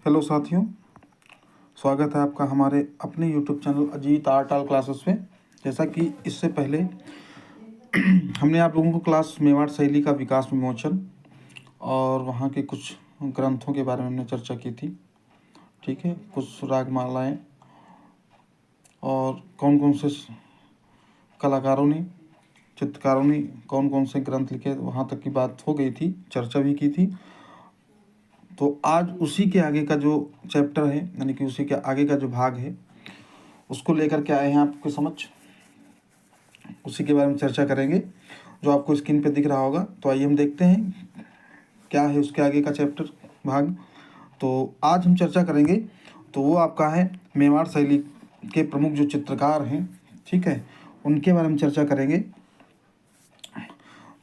Hello साथियों, स्वागत है आपका हमारे अपने YouTube channel Ajit art all classes में। जैसा कि इससे पहले हमने आप लोगों को क्लास मेवाड़ शैली का विकास विमोचन और वहाँ के कुछ ग्रंथों के बारे में हमने चर्चा की थी। ठीक है, कुछ रागमालाएँ और कौन कौन से कलाकारों ने, चित्रकारों ने कौन कौन से ग्रंथ लिखे, वहाँ तक की बात हो गई थी, चर्चा भी की थी। तो आज उसी के आगे का जो चैप्टर है, यानी कि उसी के आगे का जो भाग है, उसको लेकर के आए हैं आपके समझ। उसी के बारे में चर्चा करेंगे जो आपको स्क्रीन पे दिख रहा होगा। तो आइए हम देखते हैं क्या है उसके आगे का चैप्टर भाग। तो आज हम चर्चा करेंगे तो वो आपका है मेवाड़ शैली के प्रमुख जो चित्रकार हैं, ठीक है, उनके बारे में चर्चा करेंगे।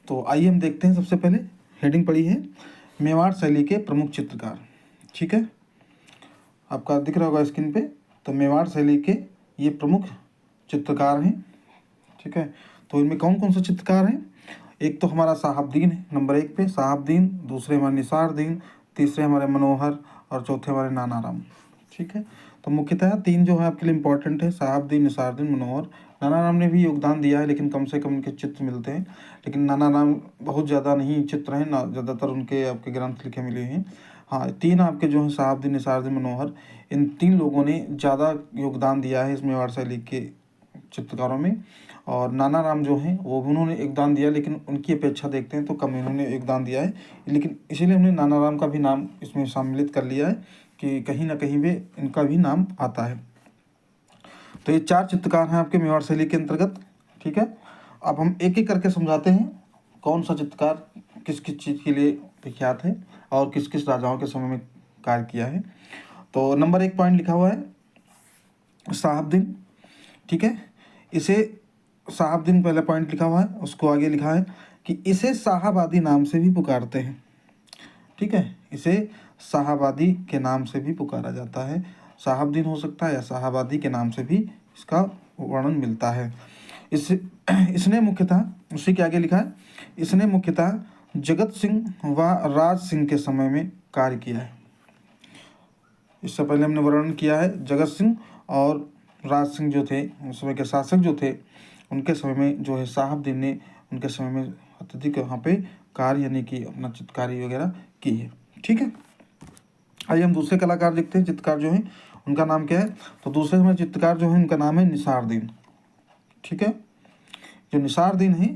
तो आइए हम देखते हैं। सबसे पहले हेडिंग पड़ी है मेवाड़ शैली के प्रमुख चित्रकार। ठीक है, आपका दिख रहा होगा स्क्रीन पे। तो मेवाड़ शैली के ये प्रमुख चित्रकार हैं। ठीक है, तो इनमें कौन कौन से चित्रकार हैं? एक तो हमारा साहबदीन है नंबर 1 पे, साहबदीन। दूसरे हमारे निसारदीन, तीसरे हमारे मनोहर और चौथे हमारे नानाराम। ठीक है, तो मुख्यतः 3 जो है आपके लिए इम्पोर्टेंट है, साहबदीन, निसारदीन, मनोहर। नानाराम ने भी योगदान दिया है, लेकिन कम से कम उनके चित्र मिलते हैं। लेकिन नानाराम बहुत ज़्यादा नहीं चित्र हैं ना, ज़्यादातर उनके आपके ग्रंथ लिखे मिले हैं। हाँ, 3 आपके जो हैं साहबदीन, निसारदीन, मनोहर, इन 3 लोगों ने ज़्यादा योगदान दिया है इस मेवाड़ शैली के चित्रकारों में। और नानाराम जो हैं वो भी उन्होंने योगदान दिया, लेकिन उनकी अपेक्षा देखते हैं तो कम इन्होंने योगदान दिया है। लेकिन इसीलिए हमने नानाराम का भी नाम इसमें सम्मिलित कर लिया है कि कहीं ना कहीं भी इनका भी नाम आता है। तो ये 4 चित्रकार हैं आपके मेवाड़ शैली के अंतर्गत। ठीक है, अब हम एक एक करके समझाते हैं कौन सा चित्रकार किस किस चीज़ के लिए विख्यात है और किस किस राजाओं के समय में कार्य किया है। तो नंबर 1 पॉइंट लिखा हुआ है साहबदीन। ठीक है, इसे साहबदीन पहला पॉइंट लिखा हुआ है, उसको आगे लिखा है कि इसे साहबादी नाम से भी पुकारते हैं। ठीक है, इसे साहबादी के नाम से भी पुकारा जाता है। साहबदीन हो सकता है या साहबादी के नाम से भी इसका वर्णन मिलता है। इसने मुख्यतः, उसी के आगे लिखा है, इसने मुख्यतः जगत सिंह व राज सिंह के समय में कार्य किया है। इससे पहले हमने वर्णन किया है जगत सिंह और राज सिंह जो थे, उस समय के शासक जो थे, उनके समय में जो है साहबदीन ने उनके समय में अत्यधिक वहाँ पे कार्य यानी कि अपना चित्रकारी वगैरह की है। ठीक है, आइए हम दूसरे कलाकार देखते हैं। चित्रकार जो है उनका नाम क्या है? तो दूसरे हमारे चित्रकार जो है उनका नाम है निसारदीन। ठीक है, जो निसारदीन है,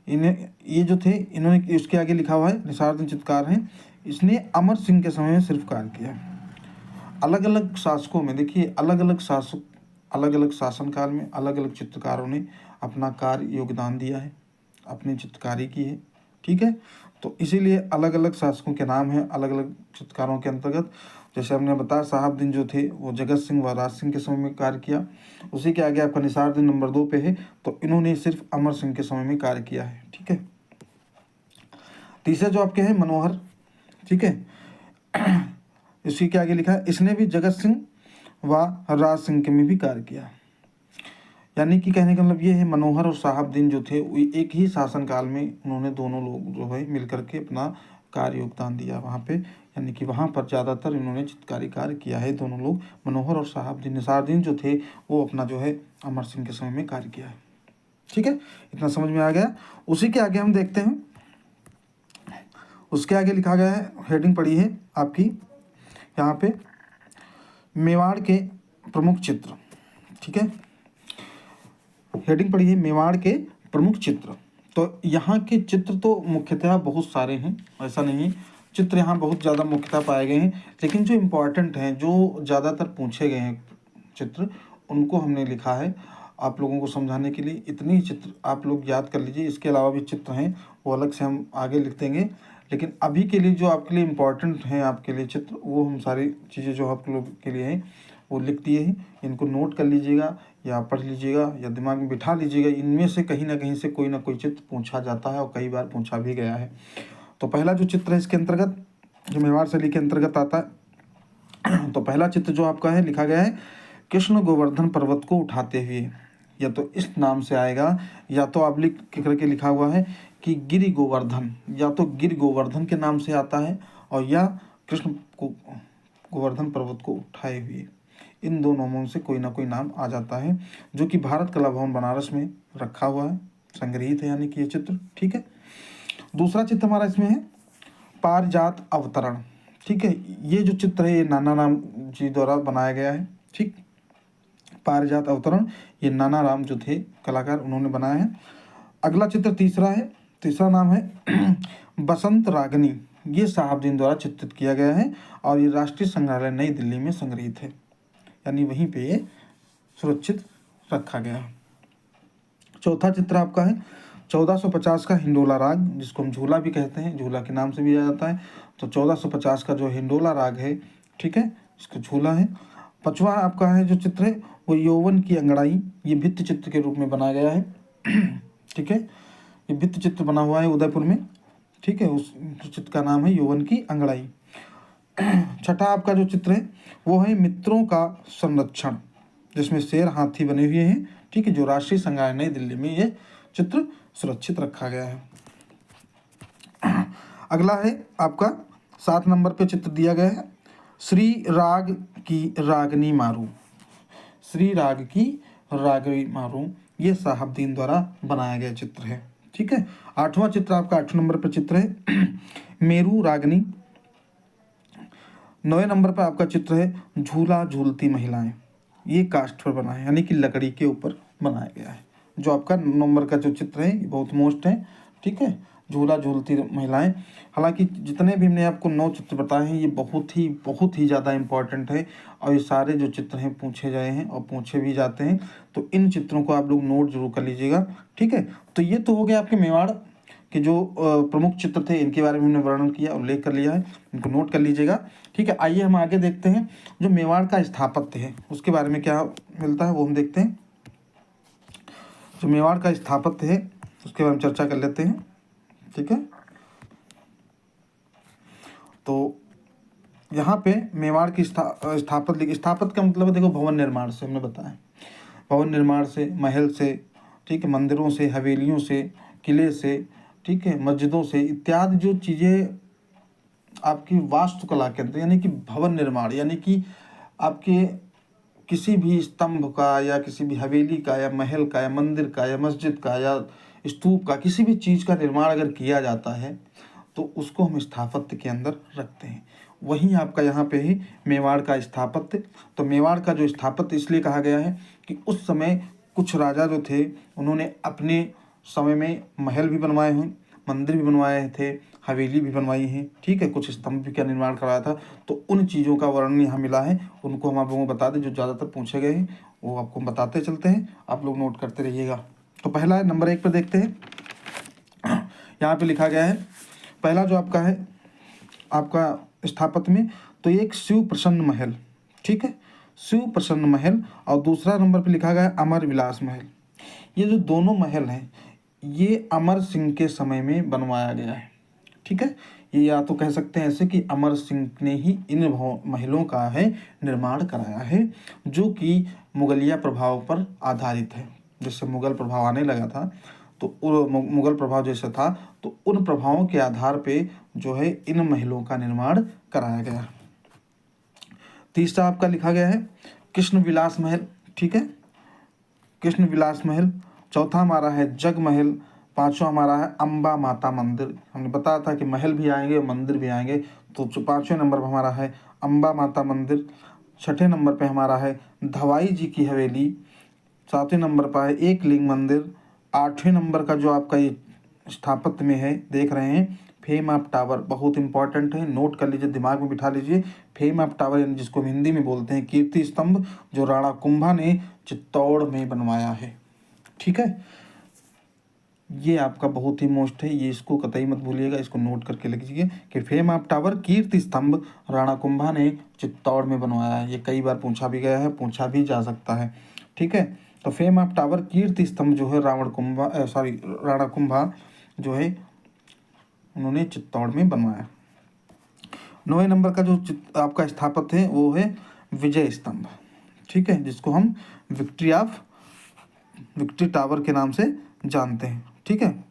इन्हें ये जो थे, इन्होंने इसके आगे लिखा हुआ है निसारदीन चित्रकार हैं। इसने अमर सिंह के समय में सिर्फ कार्य किया। अलग अलग शासकों में देखिए, अलग अलग शासक, अलग अलग शासनकाल में अलग अलग चित्रकारों ने अपना कार्य योगदान दिया है, अपनी चित्रकारी की है। ठीक है, तो इसीलिए अलग अलग शासकों के नाम हैं अलग अलग चित्रकारों के अंतर्गत। जैसे हमने बताया साहबदीन जो थे वो जगत सिंह व राज सिंह के समय में कार्य किया। उसी के आगे आपका निसारदीन नंबर 2 पे है, तो इन्होंने सिर्फ अमर सिंह के समय में कार्य किया है। ठीक है, तीसरे जो आपके हैं मनोहर। ठीक है, इसी के आगे लिखा है इसने भी जगत सिंह व राज सिंह के में भी कार्य किया। यानी कि कहने का मतलब ये है, मनोहर और साहबदीन जो थे वो एक ही शासनकाल में उन्होंने दोनों लोग जो है मिलकर के अपना कार्य योगदान दिया वहाँ पे। यानी कि वहाँ पर ज़्यादातर इन्होंने चित्रकारी कार्य किया है दोनों लोग, मनोहर और साहबदीन। निसारदीन जो थे वो अपना जो है अमर सिंह के समय में कार्य किया है। ठीक है, इतना समझ में आ गया। उसी के आगे हम देखते हैं, उसके आगे लिखा गया है, हेडिंग पड़ी है आपकी यहाँ पे मेवाड़ के प्रमुख चित्र। ठीक है, हेडिंग पड़ी है मेवाड़ के प्रमुख चित्र। तो यहाँ के चित्र तो मुख्यतः बहुत सारे हैं, ऐसा नहीं, चित्र यहाँ बहुत ज़्यादा मुख्यतः पाए गए हैं, लेकिन जो इम्पोर्टेंट हैं, जो ज़्यादातर पूछे गए हैं चित्र, उनको हमने लिखा है आप लोगों को समझाने के लिए। इतनी चित्र आप लोग याद कर लीजिए, इसके अलावा भी चित्र हैं वो अलग से हम आगे लिख देंगे। लेकिन अभी के लिए जो आपके लिए इम्पोर्टेंट हैं आपके लिए चित्र, वो हम सारी चीज़ें जो आप लोग के लिए हैं वो लिख दिए हैं। इनको नोट कर लीजिएगा या पढ़ लीजिएगा या दिमाग में बिठा लीजिएगा। इनमें से कहीं ना कहीं से कोई ना कोई चित्र पूछा जाता है और कई बार पूछा भी गया है। तो पहला जो चित्र है इसके अंतर्गत, जो मेवाड़ शैली के अंतर्गत आता है, तो पहला चित्र जो आपका है लिखा गया है कृष्ण गोवर्धन पर्वत को उठाते हुए। या तो इस नाम से आएगा, या तो आप लिख करके लिखा हुआ है कि गिरि गोवर्धन, या तो गिर गोवर्धन के नाम से आता है, और या कृष्ण को गोवर्धन पर्वत को उठाए हुए। इन दो नामों से कोई ना कोई नाम आ जाता है, जो कि भारत कला भवन बनारस में रखा हुआ है, संग्रहित है यानी कि ये चित्र। ठीक है, दूसरा चित्र हमारा इसमें है पारिजात अवतरण। ठीक है, ये जो चित्र है ये नाना राम जी द्वारा बनाया गया है। ठीक, पारिजात अवतरण ये नाना राम जो थे कलाकार, उन्होंने बनाया है। अगला चित्र तीसरा है, तीसरा नाम है बसंत रागनी। ये साहबदीन द्वारा चित्रित किया गया है और ये राष्ट्रीय संग्रहालय नई दिल्ली में संग्रहित है, यानी वहीं पे ये सुरक्षित रखा गया है। चौथा चित्र आपका है 1450 का हिंडोला राग, जिसको हम झूला भी कहते हैं, झूला के नाम से भी जाना जाता है। तो 1450 का जो हिंडोला राग है, ठीक है, इसका झूला है। पांचवा आपका है जो चित्र है वो यौवन की अंगड़ाई, ये भित्ति चित्र के रूप में बनाया गया है। ठीक है, ये भित्ति चित्र बना हुआ है उदयपुर में। ठीक है, उस चित्र का नाम है यौवन की अंगड़ाई। छठा आपका जो चित्र है वो है मित्रों का संरक्षण, जिसमें शेर हाथी बने हुए हैं। ठीक है, जो राष्ट्रीय संग्रहालय नई दिल्ली में ये चित्र सुरक्षित रखा गया है। अगला है आपका 7 नंबर पे चित्र दिया गया है श्री राग की रागनी मारू। श्री राग की रागनी मारू ये साहबदीन द्वारा बनाया गया चित्र है। ठीक है, 8वां चित्र आपका 8 नंबर पर चित्र है मेरू रागनी। 9वें नंबर पर आपका चित्र है झूला झूलती महिलाएं। ये काष्ठ पर बना है, यानी कि लकड़ी के ऊपर बनाया गया है। जो आपका नंबर का जो चित्र है ये बहुत मोस्ट है। ठीक है, झूला झूलती महिलाएं। हालांकि जितने भी हमने आपको 9 चित्र बताए हैं ये बहुत ही ज़्यादा इम्पॉर्टेंट है और ये सारे जो चित्र हैं पूछे गए हैं और पूछे भी जाते हैं, तो इन चित्रों को आप लोग नोट जरूर कर लीजिएगा। ठीक है, तो ये तो हो गया आपके मेवाड़ के जो प्रमुख चित्र थे, इनके बारे में हमने वर्णन किया, उल्लेख कर लिया है, इनको नोट कर लीजिएगा। ठीक है, आइए हम आगे देखते हैं जो मेवाड़ का स्थापत्य है उसके बारे में क्या मिलता है वो हम देखते हैं। जो मेवाड़ का स्थापत्य है उसके बारे में चर्चा कर लेते हैं। ठीक है, तो यहाँ पे मेवाड़ की स्थापत्य का मतलब है, देखो भवन निर्माण से हमने बताया, भवन निर्माण से, महल से, ठीक है, मंदिरों से, हवेलियों से, किले से, ठीक है, मस्जिदों से इत्यादि जो चीज़ें आपकी वास्तुकला के अंदर, यानी कि भवन निर्माण, यानी कि आपके किसी भी स्तंभ का या किसी भी हवेली का या महल का या मंदिर का या मस्जिद का या स्तूप का, किसी भी चीज़ का निर्माण अगर किया जाता है तो उसको हम स्थापत्य के अंदर रखते हैं। वहीं आपका यहाँ पे ही मेवाड़ का स्थापत्य। तो मेवाड़ का जो स्थापत्य इसलिए कहा गया है कि उस समय कुछ राजा जो थे उन्होंने अपने समय में महल भी बनवाए हैं, मंदिर भी बनवाए थे, हवेली भी बनवाई है। ठीक है, कुछ स्तंभ भी का निर्माण करवाया था। तो उन चीज़ों का वर्णन यहाँ मिला है, उनको हम आप लोगों को बता दें, जो ज़्यादातर पूछे गए हैं वो आपको हम बताते चलते हैं, आप लोग नोट करते रहिएगा। तो पहला है नंबर 1 पर देखते हैं। यहाँ पे लिखा गया है पहला जो आपका है आपका स्थापत्य में, तो एक शिव प्रसन्न महल। ठीक है, शिव प्रसन्न महल। और दूसरा नंबर पे लिखा गया है अमर विलास महल। ये जो दोनों महल हैं ये अमर सिंह के समय में बनवाया गया है। ठीक है, ये या तो कह सकते हैं ऐसे कि अमर सिंह ने ही इन महलों का है निर्माण कराया है, जो कि मुगलिया प्रभाव पर आधारित है। जैसे मुगल प्रभाव आने लगा था तो मुगल प्रभाव जैसे था तो उन प्रभावों के आधार पे जो है इन महलों का निर्माण कराया गया। तीसरा आपका लिखा गया है कृष्ण विलास महल। ठीक है, कृष्ण विलास महल। चौथा हमारा है जग महल। पांचवा हमारा है अम्बा माता मंदिर। हमने बताया था कि महल भी आएंगे मंदिर भी आएंगे, तो जो 5वें नंबर पर हमारा है अम्बा माता मंदिर। 6ठे नंबर पे हमारा है धवाई जी की हवेली। 7वें नंबर पर है एक लिंग मंदिर। 8वें नंबर का जो आपका ये स्थापत्य में है देख रहे हैं फेम ऑफ टावर, बहुत इंपॉर्टेंट है, नोट कर लीजिए, दिमाग में बिठा लीजिए। फेम ऑफ टावर यानी जिसको हम हिंदी में बोलते हैं कीर्ति स्तंभ, जो राणा कुंभा ने चित्तौड़ में बनवाया है। ठीक है, ये आपका बहुत ही मोस्ट है, ये इसको कतई मत भूलिएगा, इसको नोट करके लिखिए कि फेम ऑफ टावर कीर्ति स्तंभ राणा कुंभा ने चित्तौड़ में बनवाया है। ये कई बार पूछा भी गया है, पूछा भी जा सकता है। ठीक है, तो फेम ऑफ टावर कीर्ति स्तंभ जो है राणा कुंभा जो है उन्होंने चित्तौड़ में बनवाया। 9वें नंबर का जो आपका स्थापत्य है वो है विजय स्तंभ। ठीक है, जिसको हम विक्ट्री टावर के नाम से जानते हैं। ठीक है,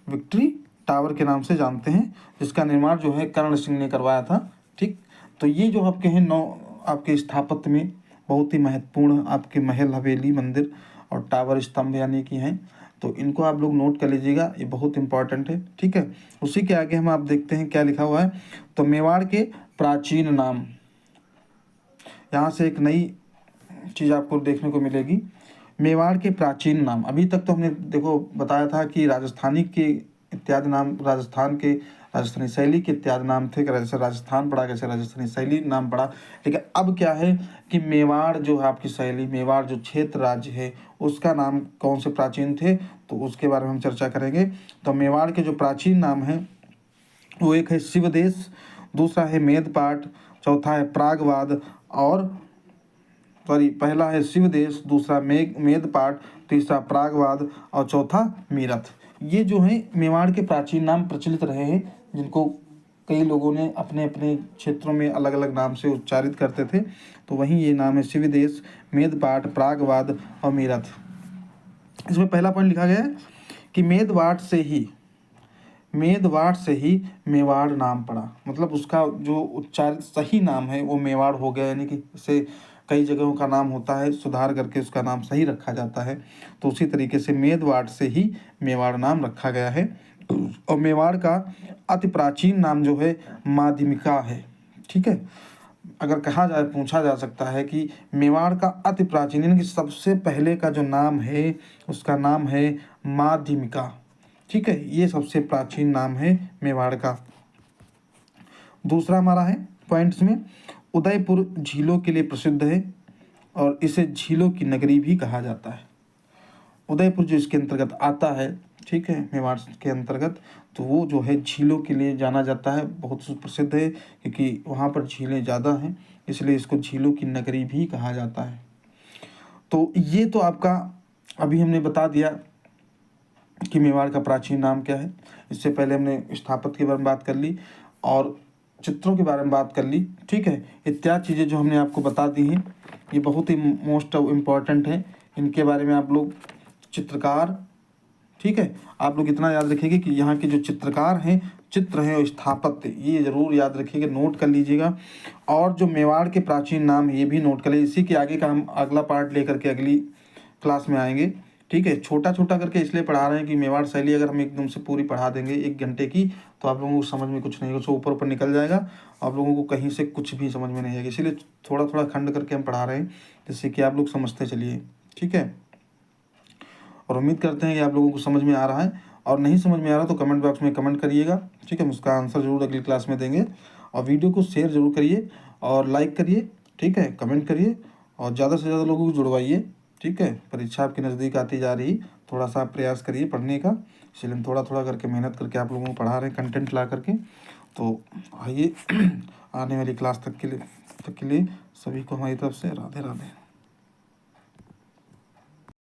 विक्ट्री टावर के नाम से जानते हैं, जिसका निर्माण जो है कर्ण सिंह ने करवाया था। ठीक, तो ये जो आपके हैं 9 आपके स्थापत्य में बहुत ही महत्वपूर्ण आपके महल, हवेली, मंदिर और टावर, स्तंभ यानी कि हैं, तो इनको आप लोग नोट कर लीजिएगा, ये बहुत इंपॉर्टेंट है। ठीक है, उसी के आगे हम आप देखते हैं क्या लिखा हुआ है। तो मेवाड़ के प्राचीन नाम, यहाँ से एक नई चीज़ आपको देखने को मिलेगी। मेवाड़ के प्राचीन नाम, अभी तक तो हमने देखो बताया था कि राजस्थानी के इत्यादि नाम, राजस्थान के राजस्थानी शैली के इत्यादि नाम थे, कैसे राजस्थान पड़ा, कैसे राजस्थानी शैली नाम पड़ा। लेकिन अब क्या है कि मेवाड़ जो है आपकी शैली, मेवाड़ जो क्षेत्र राज्य है उसका नाम कौन से प्राचीन थे, तो उसके बारे में हम चर्चा करेंगे। तो मेवाड़ के जो प्राचीन नाम हैं वो एक है शिवदेश, दूसरा है मेदपाट, चौथा है प्रागवाद, और पहला है शिवदेश, दूसरा मेदपाट, तीसरा प्रागवाद और चौथा मीरठ। ये जो है मेवाड़ के प्राचीन नाम प्रचलित रहे हैं, जिनको कई लोगों ने अपने अपने क्षेत्रों में अलग अलग नाम से उच्चारित करते थे। तो वहीं ये नाम है शिवदेश, मेदपाट, प्रागवाद और मीरठ। इसमें पहला पॉइंट लिखा गया है कि मेदवाट से ही मेवाड़ नाम पड़ा, मतलब उसका जो उच्चारित सही नाम है वो मेवाड़ हो गया, यानी कि इसे कई जगहों का नाम होता है सुधार करके उसका नाम सही रखा जाता है, तो उसी तरीके से मेदवाट से ही मेवाड़ नाम रखा गया है। और मेवाड़ का अति प्राचीन नाम जो है माध्यमिका है। ठीक है, अगर कहा जाए, पूछा जा सकता है कि मेवाड़ का अति प्राचीन यानी कि सबसे पहले का जो नाम है उसका नाम है माध्यमिका। ठीक है, ये सबसे प्राचीन नाम है मेवाड़ का। दूसरा हमारा है पॉइंट्स में, उदयपुर झीलों के लिए प्रसिद्ध है और इसे झीलों की नगरी भी कहा जाता है। उदयपुर जो इसके अंतर्गत आता है, ठीक है, मेवाड़ के अंतर्गत, तो वो जो है झीलों के लिए जाना जाता है, बहुत प्रसिद्ध है क्योंकि वहाँ पर झीलें ज़्यादा हैं, इसलिए इसको झीलों की नगरी भी कहा जाता है। तो ये तो आपका अभी हमने बता दिया कि मेवाड़ का प्राचीन नाम क्या है। इससे पहले हमने स्थापत्य के बारे में बात कर ली और चित्रों के बारे में बात कर ली। ठीक है, इत्यादि चीज़ें जो हमने आपको बता दी हैं ये बहुत ही मोस्ट इम्पॉर्टेंट है। इनके बारे में आप लोग चित्रकार, ठीक है, आप लोग इतना याद रखिएगा कि यहाँ के जो चित्रकार हैं, चित्र हैं और स्थापत्य, ये ज़रूर याद रखिएगा, नोट कर लीजिएगा। और जो मेवाड़ के प्राचीन नाम ये भी नोट कर लीजिए। इसी के आगे का हम अगला पार्ट लेकर के अगली क्लास में आएंगे। ठीक है, छोटा छोटा करके इसलिए पढ़ा रहे हैं कि मेवाड़ शैली अगर हम एकदम से पूरी पढ़ा देंगे 1 घंटे की तो आप लोगों को समझ में कुछ नहीं होगा, ऊपर ऊपर निकल जाएगा, आप लोगों को कहीं से कुछ भी समझ में नहीं आएगा। इसीलिए थोड़ा थोड़ा खंड करके हम पढ़ा रहे हैं जिससे कि आप लोग समझते चलिए। ठीक है, और उम्मीद करते हैं कि आप लोगों को समझ में आ रहा है, और नहीं समझ में आ रहा तो कमेंट बॉक्स में कमेंट करिएगा। ठीक है, हम उसका आंसर ज़रूर अगली क्लास में देंगे। और वीडियो को शेयर ज़रूर करिए और लाइक करिए। ठीक है, कमेंट करिए और ज़्यादा से ज़्यादा लोगों को जुड़वाइए। ठीक है, परीक्षा आपके नज़दीक आती जा रही, थोड़ा सा प्रयास करिए पढ़ने का, इसलिए हम थोड़ा थोड़ा करके मेहनत करके आप लोगों को पढ़ा रहे हैं कंटेंट ला करके। तो आइए आने वाली क्लास तक के लिए सभी को हमारी तरफ से राधे राधे।